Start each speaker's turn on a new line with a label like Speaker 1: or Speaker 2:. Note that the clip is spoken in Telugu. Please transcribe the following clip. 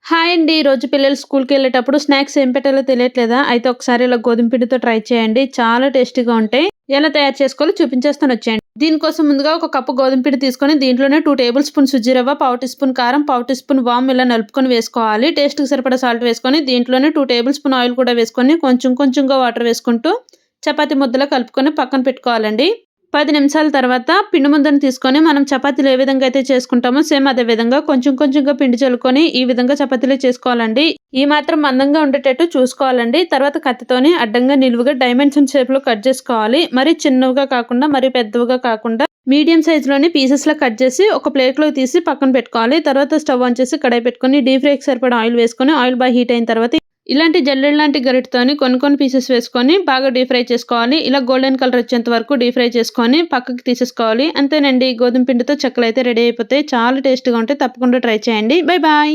Speaker 1: హాయ్ అండి. ఈరోజు పిల్లలు స్కూల్‌కెళ్ళేటప్పుడు స్నాక్స్ ఏం పెట్టాలో తెలియట్లేదా? అయితే ఒకసారి ఇలా గోధుమ పిండితో ట్రై చేయండి. చాలా టేస్టీగా ఉంటాయి. ఎలా తయారు చేసుకోవాలో చూపించేస్తాను వచ్చేయండి. దీనికోసం ముందుగా ఒక కప్పు గోధుమ పిండి తీసుకొని దీంట్లోనే 2 టేబుల్ స్పూన్ సుజ్జి రవ్వ, పావు టీ స్పూన్ కారం, పావు టీ స్పూన్ వాము ఇలా నలుపుకొని వేసుకోవాలి. టేస్ట్‌కి సరిపడా సాల్ట్ వేసుకొని దీంట్లోనే 2 టేబుల్ స్పూన్ ఆయిల్ కూడా వేసుకొని కొంచెం కొంచెంగా వాటర్ వేసుకుంటూ చపాతీ ముద్దలా కలుపుకొని పక్కన పెట్టుకోవాలండి. 10 నిమిషాల తర్వాత పిండి ముద్దను తీసుకొని మనం చపాతీలు ఏ విధంగా అయితే చేసుకుంటామో సేమ్ అదే విధంగా కొంచెం కొంచెంగా పిండి చల్లుకొని ఈ విధంగా చపాతీలు చేసుకోవాలండి. ఈ మాత్రం మందంగా ఉండేటట్టు చూసుకోవాలండి. తర్వాత కత్తితోని అడ్డంగా నిలువుగా డైమెన్షన్ షేప్‌లో కట్ చేసుకోవాలి. మరీ చిన్నవిగా కాకుండా మరీ పెద్దవిగా కాకుండా మీడియం సైజులోని పీసెస్‌లా కట్ చేసి ఒక ప్లేట్‌లోకి తీసి పక్కన పెట్టుకోవాలి. తర్వాత స్టవ్ ఆన్ చేసి కడాయి పెట్టుకొని డీప్ ఫ్రైకి సరిపడా ఆయిల్ వేసుకొని ఆయిల్ బాగా హీట్ అయిన తర్వాత ఇలాంటి జల్లెడ లాంటి గరిటెతోని కొన్ని పీసెస్ వేసుకొని బాగా డీప్ ఫ్రై చేసుకోవాలి. ఇలా గోల్డెన్ కలర్ వచ్చేంత వరకు డీప్ ఫ్రై చేసుకొని పక్కకి తీసేసుకోవాలి. అంతేనండి, గోధుమ పిండితో చెక్కలైతే రెడీ అయిపోతాయి. చాలా టేస్ట్‌గా ఉంటాయి. తప్పకుండా ట్రై చేయండి. Bye bye.